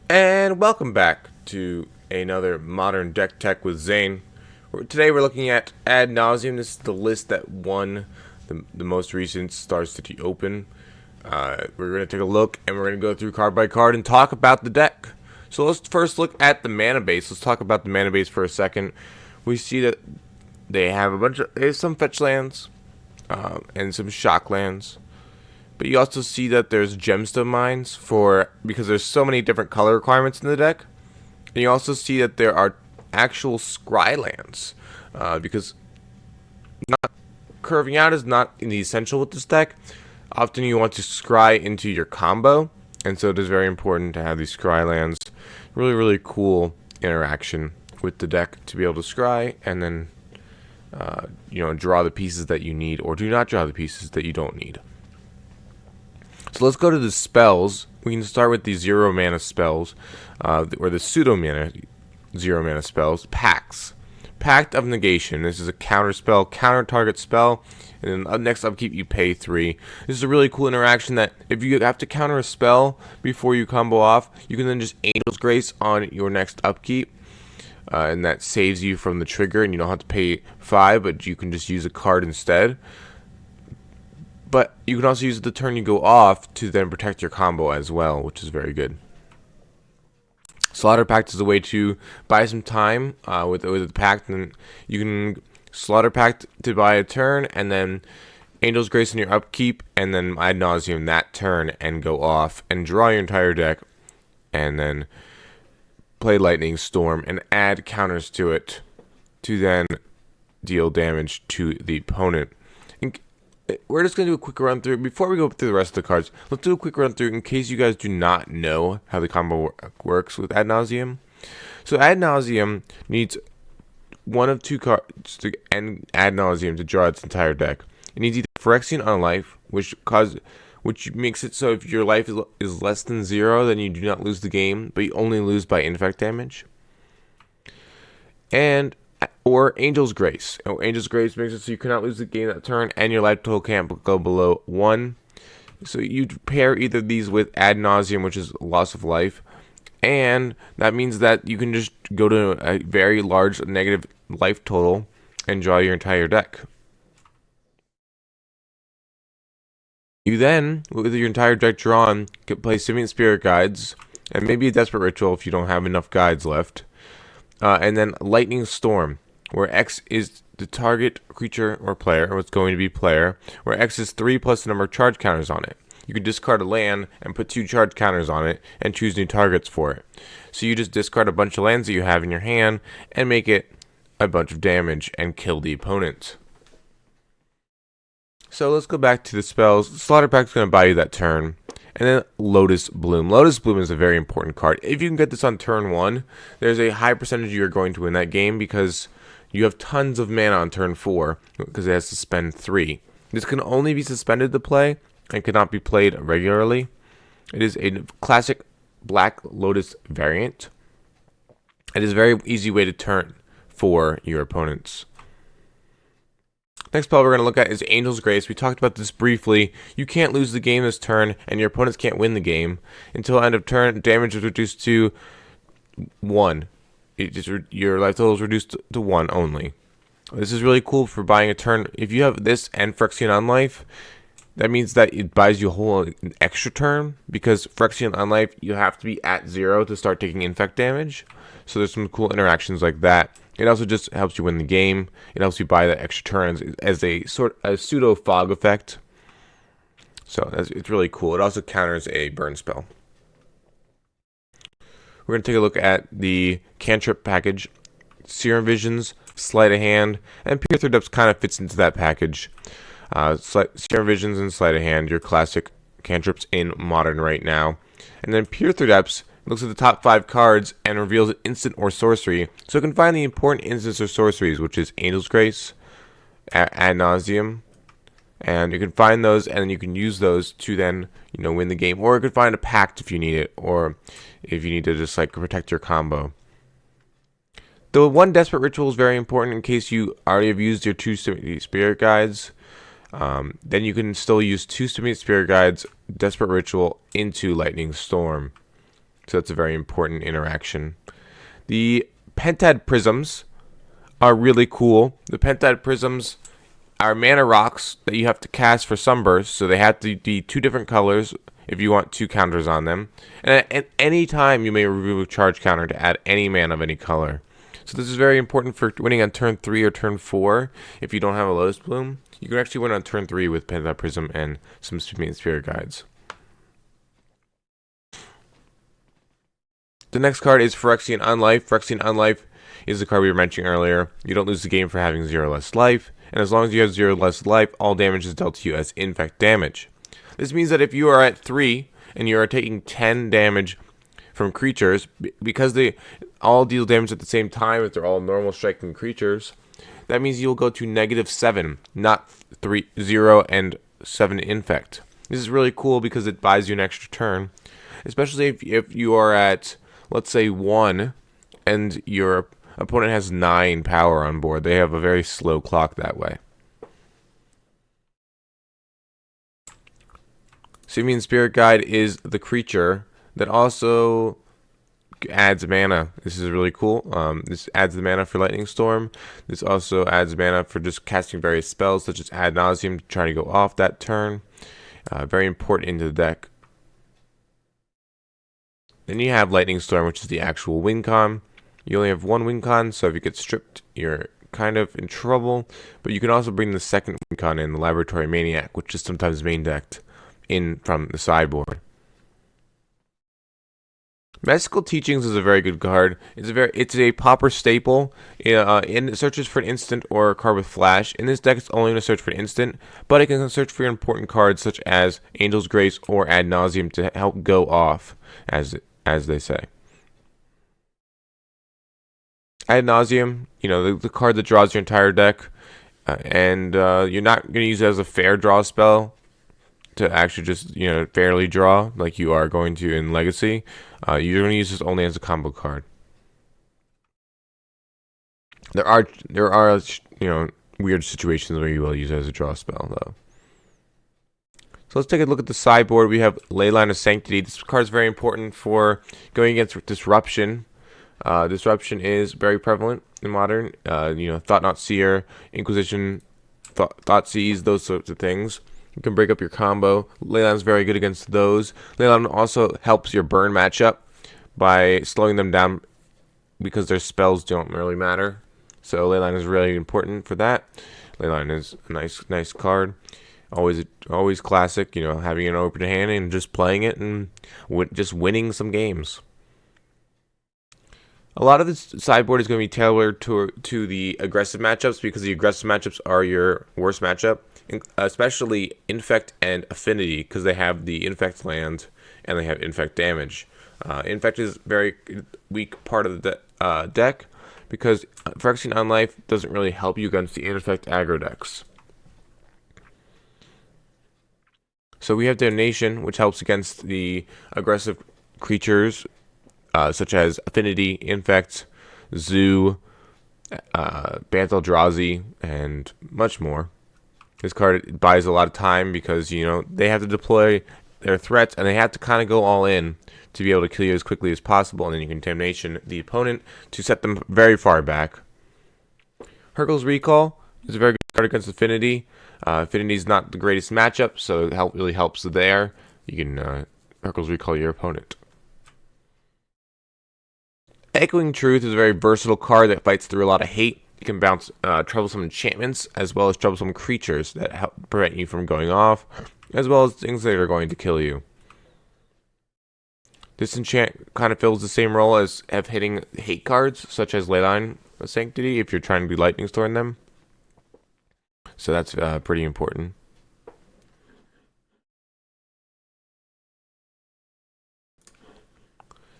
And welcome back to another Modern Deck Tech with Zane. Today we're looking at Ad Nauseam. This is the list that won the most recent Star City Open. We're going to take a look and we're going to go through card by card and talk about the deck. So let's first look at the mana base. Let's talk about the mana base for a second. We see that they have some fetch lands and some shock lands. But you also see that there's gemstone mines because there's so many different color requirements in the deck. And you also see that there are actual scry lands because not curving out is not the essential with this deck. Often you want to scry into your combo, and so it is very important to have these scry lands. Really cool interaction with the deck to be able to scry and then draw the pieces that you need, or do not draw the pieces that you don't need. So let's go to the spells. We can start with the 0 mana spells, or the pseudo mana 0 mana spells. Pacts. Pact of Negation. This is a counter spell, counter target spell, and then next upkeep you pay 3. This is a really cool interaction that if you have to counter a spell before you combo off, you can then just Angel's Grace on your next upkeep, and that saves you from the trigger, and you don't have to pay 5, but you can just use a card instead. But you can also use the turn you go off to then protect your combo as well, which is very good. Slaughter Pact is a way to buy some time with the Pact, and you can Slaughter Pact to buy a turn, and then Angel's Grace in your upkeep, and then Ad Nauseam that turn and go off and draw your entire deck, and then play Lightning Storm and add counters to it to then deal damage to the opponent. We're just going to do a quick run through. Before we go through the rest of the cards, let's do a quick run through in case you guys do not know how the combo works with Ad Nauseam. So Ad Nauseam needs one of 2 cards to end Ad Nauseam to draw its entire deck. It needs either Phyrexian Unlife, which makes it so if your life is less than 0, then you do not lose the game, but you only lose by infect damage. Or Angel's Grace. Angel's Grace makes it so you cannot lose the game that turn, and your life total can't go below 1. So you pair either of these with Ad Nauseam, which is loss of life, and that means that you can just go to a very large negative life total and draw your entire deck. You then, with your entire deck drawn, can play Simian Spirit Guides, and maybe a Desperate Ritual if you don't have enough guides left, and then Lightning Storm, where X is the target creature or player, or it's going to be player, where X is 3 plus the number of charge counters on it. You can discard a land and put 2 charge counters on it and choose new targets for it. So you just discard a bunch of lands that you have in your hand and make it a bunch of damage and kill the opponent. So let's go back to the spells. Slaughter Pact is going to buy you that turn. And then Lotus Bloom. Lotus Bloom is a very important card. If you can get this on turn 1, there's a high percentage you're going to win that game because you have tons of mana on turn 4 because it has to spend 3. This can only be suspended to play and cannot be played regularly. It is a classic Black Lotus variant. It is a very easy way to turn for your opponents. Next spell we're going to look at is Angel's Grace. We talked about this briefly. You can't lose the game this turn, and your opponents can't win the game. Until end of turn, damage is reduced to 1. Your life total is reduced to 1 only. This is really cool for buying a turn. If you have this and Phyrexian Unlife, that means that it buys you a whole extra turn, because Phyrexian Unlife, you have to be at 0 to start taking infect damage. So there's some cool interactions like that. It also just helps you win the game. It helps you buy that extra turn as a pseudo fog effect. So it's really cool. It also counters a burn spell. We're going to take a look at the cantrip package. Serum Visions, Sleight of Hand, and Pure Third Depths kind of fits into that package. Serum Visions and Sleight of Hand, your classic cantrips in Modern right now. And then Pure Third Depths looks at the top 5 cards and reveals an instant or sorcery, so it can find the important instants or sorceries, which is Angel's Grace, Ad Nauseam, and you can find those and then you can use those to then win the game, or you could find a pact if you need it, or if you need to just protect your combo. The one Desperate Ritual is very important in case you already have used your 2 Spirit Guides. Then you can still use 2 Spirit Guides, Desperate Ritual into Lightning Storm. So that's a very important interaction. The Pentad Prisms are really cool. The Pentad Prisms are mana rocks that you have to cast for Sunburst, so they have to be 2 different colors if you want 2 counters on them. And at any time, you may remove a charge counter to add any mana of any color. So this is very important for winning on turn 3 or turn 4 if you don't have a Lotus Bloom. You can actually win on turn 3 with Pentad Prism and some Spirit Guides. The next card is Phyrexian Unlife. Phyrexian Unlife is the card we were mentioning earlier. You don't lose the game for having 0 less life, and as long as you have 0 less life, all damage is dealt to you as infect damage. This means that if you are at 3 and you are taking 10 damage from creatures, because they all deal damage at the same time, if they're all normal striking creatures, that means you'll go to -7, not 0 and 7 infect. This is really cool because it buys you an extra turn, especially if you are at, let's say, 1 and your opponent has 9 power on board. They have a very slow clock that way. Simian Spirit Guide is the creature that also adds mana. This is really cool. This adds the mana for Lightning Storm. This also adds mana for just casting various spells, such as Ad Nauseam to try to go off that turn. Very important into the deck. Then you have Lightning Storm, which is the actual win con. You only have 1 win con, so if you get stripped, you're kind of in trouble. But you can also bring the second win con in, the Laboratory Maniac, which is sometimes main decked in from the sideboard. Mystical Teachings is a very good card. It's a popper staple. It searches for an instant or a card with flash. In this deck, it's only going to search for an instant, but it can search for important cards such as Angel's Grace or Ad Nauseam to help go off, as they say. Ad Nauseam, the card that draws your entire deck, and you're not going to use it as a fair draw spell to actually just fairly draw like you are going to in Legacy. You're going to use this only as a combo card. There are weird situations where you will use it as a draw spell though. So let's take a look at the sideboard. We have Leyline of Sanctity. This card is very important for going against Disruption. Disruption is very prevalent in Modern. Thought Not Seer, Inquisition, Thought Seize, those sorts of things. You can break up your combo. Leyline is very good against those. Leyline also helps your burn matchup by slowing them down because their spells don't really matter. So Leyline is really important for that. Leyline is a nice card. Always classic, having an open hand and just playing it and just winning some games. A lot of this sideboard is going to be tailored to the aggressive matchups because the aggressive matchups are your worst matchup, especially Infect and Affinity because they have the Infect land and they have Infect damage. Infect is a very weak part of the deck because Phyrexian Unlife doesn't really help you against the Infect aggro decks. So we have Donation, which helps against the aggressive creatures such as Affinity, Infect, Zoo, Banteldrazi, and much more. This card buys a lot of time because, they have to deploy their threats and they have to kind of go all in to be able to kill you as quickly as possible, and then you can Contamination the opponent to set them very far back. Hurkyl's Recall is a very good card against Affinity. Affinity is not the greatest matchup, so it really helps there. You can Hurkyl's Recall your opponent. Echoing Truth is a very versatile card that fights through a lot of hate. You can bounce troublesome enchantments as well as troublesome creatures that help prevent you from going off, as well as things that are going to kill you. Disenchant kind of fills the same role as hitting hate cards, such as Leyline of Sanctity, if you're trying to be Lightning Storm them. So that's pretty important.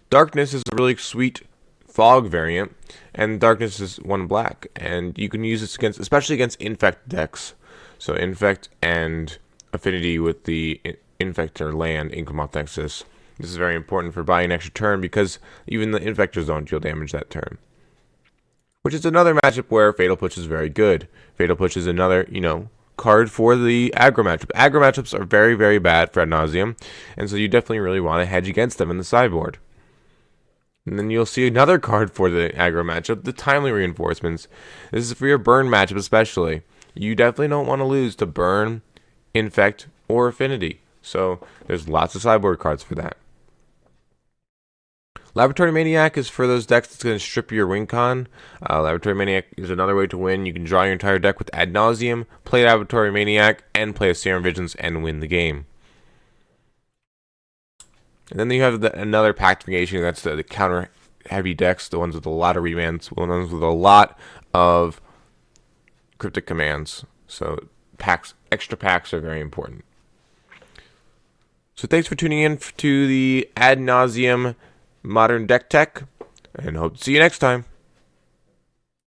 Darkness is a really sweet fog variant, and Darkness is 1 black, and you can use this especially against Infect decks. So Infect and Affinity with the Infector land, Incomoth Nexus. This is very important for buying an extra turn because even the Infectors don't deal damage that turn. Which is another matchup where Fatal Push is very good. Fatal Push is another, card for the aggro matchup. Aggro matchups are very, very bad for Ad Nauseam, and so you definitely really want to hedge against them in the sideboard. And then you'll see another card for the aggro matchup, the Timely Reinforcements. This is for your burn matchup especially. You definitely don't want to lose to burn, infect, or affinity. So there's lots of sideboard cards for that. Laboratory Maniac is for those decks that's going to strip your win con. Laboratory Maniac is another way to win. You can draw your entire deck with Ad Nauseam, play Laboratory Maniac, and play a Serum Visions and win the game. And then you have another Pact Negation. That's the counter heavy decks, the ones with a lot of remands, the ones with a lot of cryptic commands. So extra packs are very important. So thanks for tuning in to the Ad Nauseam Modern Deck Tech, and hope to see you next time.